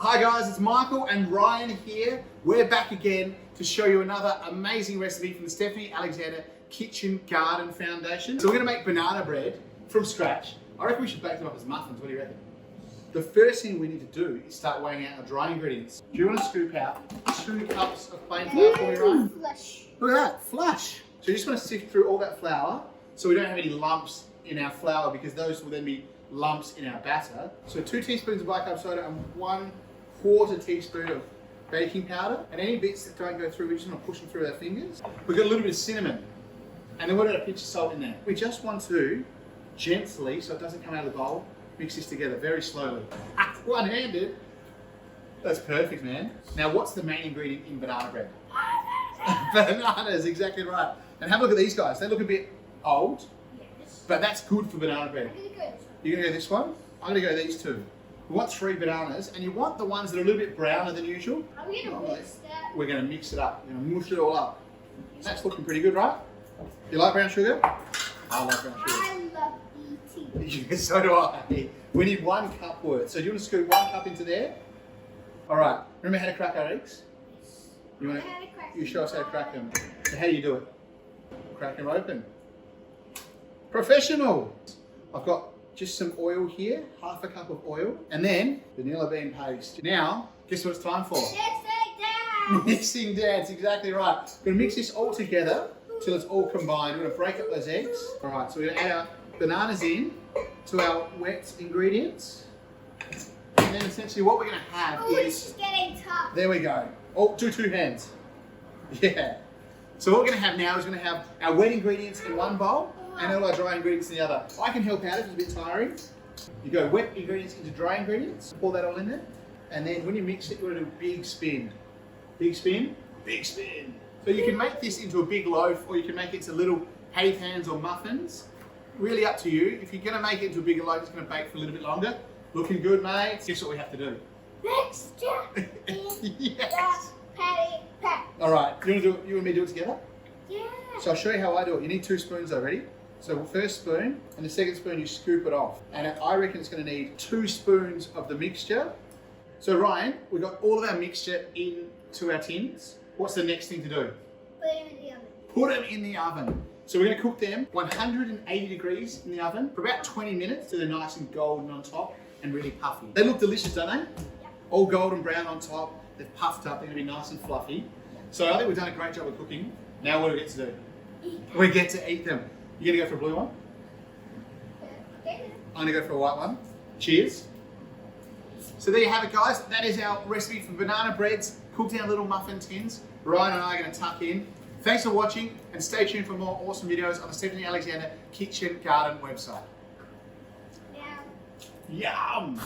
Hi guys, it's Michael and Ryan here. We're back again to show you another amazing recipe from the Stephanie Alexander Kitchen Garden Foundation. So we're going to make banana bread from scratch. I reckon we should bake them up as muffins. What do you reckon? The first thing we need to do is start weighing out our dry ingredients. Do you want to scoop out 2 cups of plain flour for me, Ryan? Flush. Look at that, flush. So you just want to sift through all that flour so we don't have any lumps in our flour, because those will then be lumps in our batter. So 2 teaspoons of bicarb soda and 1/4 teaspoon of baking powder. And any bits that don't go through, we just want to push them through our fingers. We've got a little bit of cinnamon. And then we've got a pinch of salt in there. We just want to gently, so it doesn't come out of the bowl, mix this together very slowly. One-handed. That's perfect, man. Now, what's the main ingredient in banana bread? Bananas, exactly right. And have a look at these guys. They look a bit old, but that's good for banana bread. You're gonna go this one? I'm gonna go these 2. We want 3 bananas, and you want the ones that are a little bit browner than usual. Are we gonna mix that? We're gonna mix it up. We're gonna mush it all up. That's looking pretty good, right? You like brown sugar? I like brown sugar. I love eating. So do I. We need 1 cup worth. So do you want to scoop 1 cup into there? All right. Remember how to crack our eggs? You show us how to crack them. So how do you do it? Crack them open. Professional. I've got just some oil here, 1/2 cup of oil, and then vanilla bean paste. Now, guess what it's time for? Mixing dance, exactly right. We're gonna mix this all together till it's all combined. We're gonna break up those eggs. All right, so we're gonna add our bananas in to our wet ingredients. And then essentially what we're gonna have is... It's getting tough. There we go. Oh, do 2 hands. Yeah. So what we're gonna have now is we're gonna have our wet ingredients in one bowl and all our dry ingredients in the other. I can help out if it's a bit tiring. You go wet ingredients into dry ingredients, pour that all in there, and then when you mix it, you want to do a big spin. Big spin, big spin. So you can make this into a big loaf, or you can make it into little hay pans or muffins. Really up to you. If you're gonna make it into a bigger loaf, it's gonna bake for a little bit longer. Looking good, mate. Guess what we have to do? Mixture in Yes. the patty pack. All right, you and me do it together? Yeah. So I'll show you how I do it. You need 2 spoons already. So the first spoon, and the second spoon you scoop it off. And I reckon it's going to need 2 spoons of the mixture. So Ryan, we've got all of our mixture into our tins. What's the next thing to do? Put them in the oven. Put them in the oven. So we're going to cook them 180 degrees in the oven for about 20 minutes, so they're nice and golden on top and really puffy. They look delicious, don't they? Yeah. All golden brown on top. They've puffed up. They're going to be nice and fluffy. So I think we've done a great job of cooking. Now what do we get to do? We get to eat them. You're going to go for a blue one? I'm going to go for a white one. Cheers. So there you have it, guys. That is our recipe for banana breads cooked in our little muffin tins. Ryan and I are going to tuck in. Thanks for watching, and stay tuned for more awesome videos on the Stephanie Alexander Kitchen Garden website. Yeah. Yum!